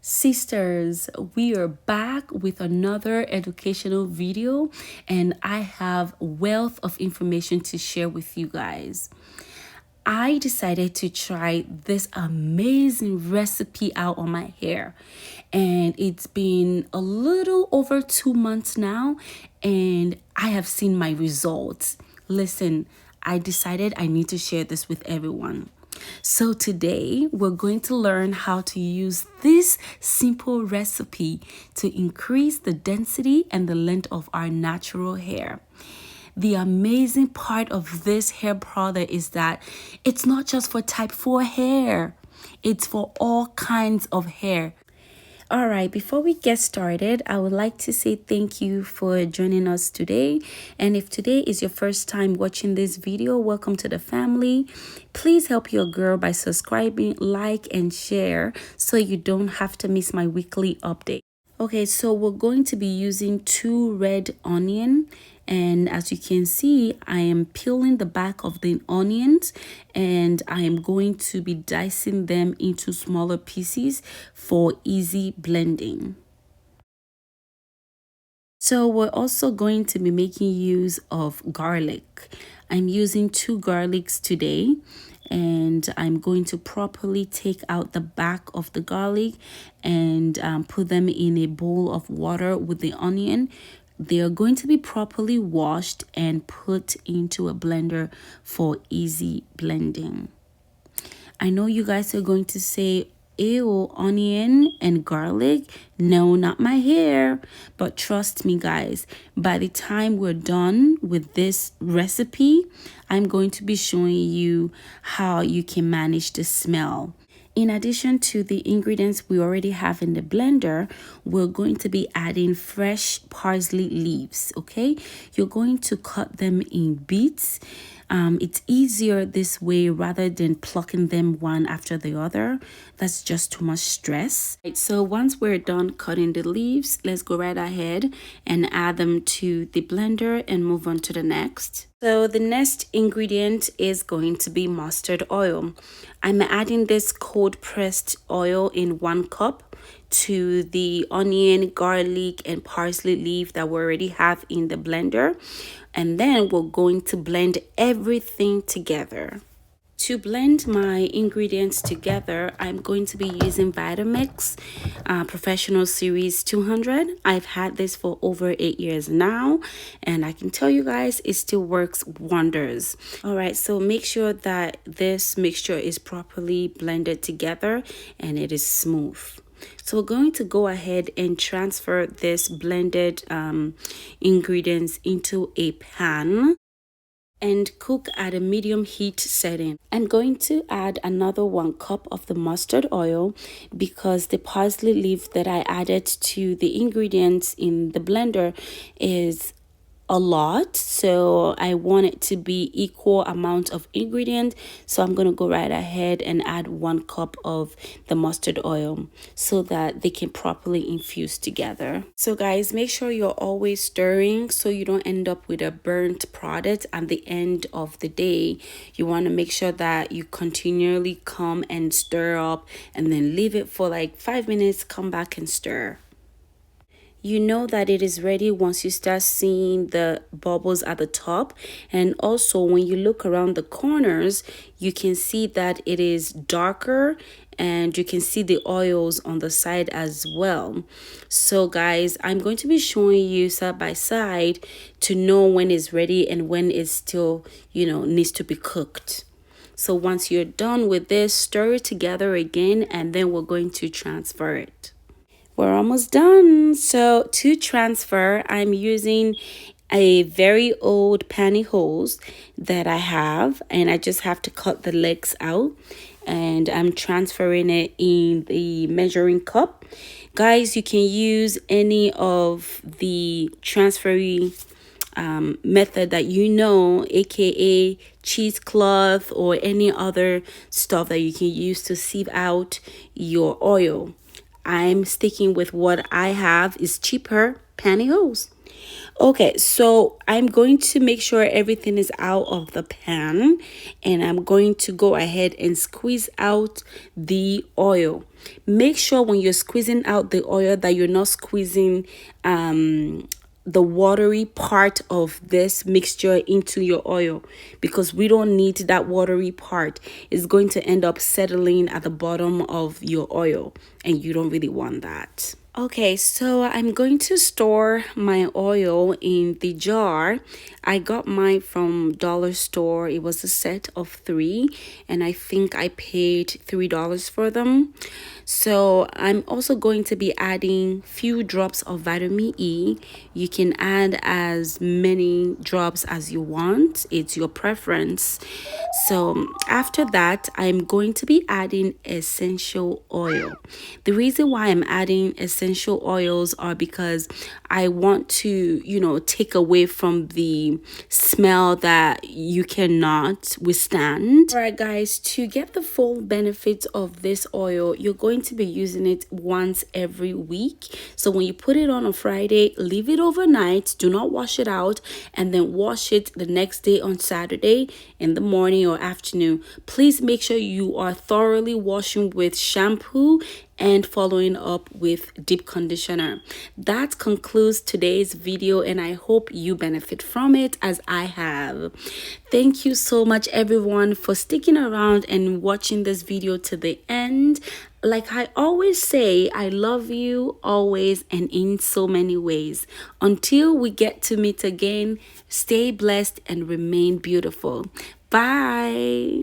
Sisters, we are back with another educational video, and I have a wealth of information to share with you guys. I decided to try this amazing recipe out on my hair, and it's been a little over 2 months now, and I have seen my results. Listen, I decided I need to share this with everyone. So today we're going to learn how to use this simple recipe to increase the density and the length of our natural hair. The amazing part of this hair product is that it's not just for type 4 hair, it's for all kinds of hair. All right, before we get started, I would like to say thank you for joining us today. And if today is your first time watching this video, welcome to the family. Please help your girl by subscribing, like, and share so you don't have to miss my weekly update. Okay, so we're going to be using 2 red onions. And as you can see, I am peeling the back of the onions and I am going to be dicing them into smaller pieces for easy blending. So we're also going to be making use of garlic. I'm using 2 garlics today, and I'm going to properly take out the back of the garlic and put them in a bowl of water with the onion. They are going to be properly washed and put into a blender for easy blending. I know you guys are going to say, ew, onion and garlic? No, not my hair. But trust me, guys, by the time we're done with this recipe, I'm going to be showing you how you can manage the smell. In addition to the ingredients we already have in the blender, we're going to be adding fresh parsley leaves, okay? You're going to cut them in bits. It's easier this way rather than plucking them one after the other. That's just too much stress. Right, so once we're done cutting the leaves, let's go right ahead and add them to the blender and move on to the next. So the next ingredient is going to be mustard oil. I'm adding this cold pressed oil in 1 cup to the onion, garlic, and parsley leaf that we already have in the blender. And then we're going to blend everything together. To blend my ingredients together, I'm going to be using Vitamix Professional Series 200. I've had this for over 8 years now, and I can tell you guys it still works wonders. All right, so make sure that this mixture is properly blended together and it is smooth. So we're going to go ahead and transfer this blended ingredients into a pan and cook at a medium heat setting. I'm going to add another 1 cup of the mustard oil because the parsley leaf that I added to the ingredients in the blender is a lot, so I want it to be equal amount of ingredient. So I'm going to go right ahead and add 1 cup of the mustard oil so that they can properly infuse together. So guys, make sure you're always stirring so you don't end up with a burnt product at the end of the day. You want to make sure that you continually come and stir up and then leave it for like 5 minutes, come back and stir. You know that it is ready once you start seeing the bubbles at the top, and also when you look around the corners you can see that it is darker and you can see the oils on the side as well. So guys, I'm going to be showing you side by side to know when it's ready and when it's still, needs to be cooked. So once you're done with this, stir it together again, and then we're going to transfer it. We're almost done. So to transfer, I'm using a very old pantyhose that I have, and I just have to cut the legs out, and I'm transferring it in the measuring cup. Guys, you can use any of the transferring method that aka cheesecloth or any other stuff that you can use to sieve out your oil. I'm sticking with what I have is cheaper pantyhose. Okay, so I'm going to make sure everything is out of the pan, and I'm going to go ahead and squeeze out the oil. Make sure when you're squeezing out the oil that you're not squeezing the watery part of this mixture into your oil, because we don't need that watery part. It's going to end up settling at the bottom of your oil, and you don't really want that. Okay, so I'm going to store my oil in the jar. I got mine from dollar store. It was a set of 3, and I think I paid $3 for them. So I'm also going to be adding few drops of vitamin E. You can add as many drops as you want. It's your preference. So after that, I'm going to be adding essential oil. The reason why I'm adding essential oils are because I want to, take away from the smell that you cannot withstand. All right, guys, to get the full benefits of this oil, you're going to be using it once every week. So when you put it on Friday, leave it overnight. Do not wash it out, and then wash it the next day on Saturday in the morning or afternoon. Please make sure you are thoroughly washing with shampoo and following up with deep conditioner. That concludes today's video, and I hope you benefit from it as I have. Thank you so much, everyone, for sticking around and watching this video to the end. Like I always say, I love you always and in so many ways. Until we get to meet again, stay blessed and remain beautiful. Bye.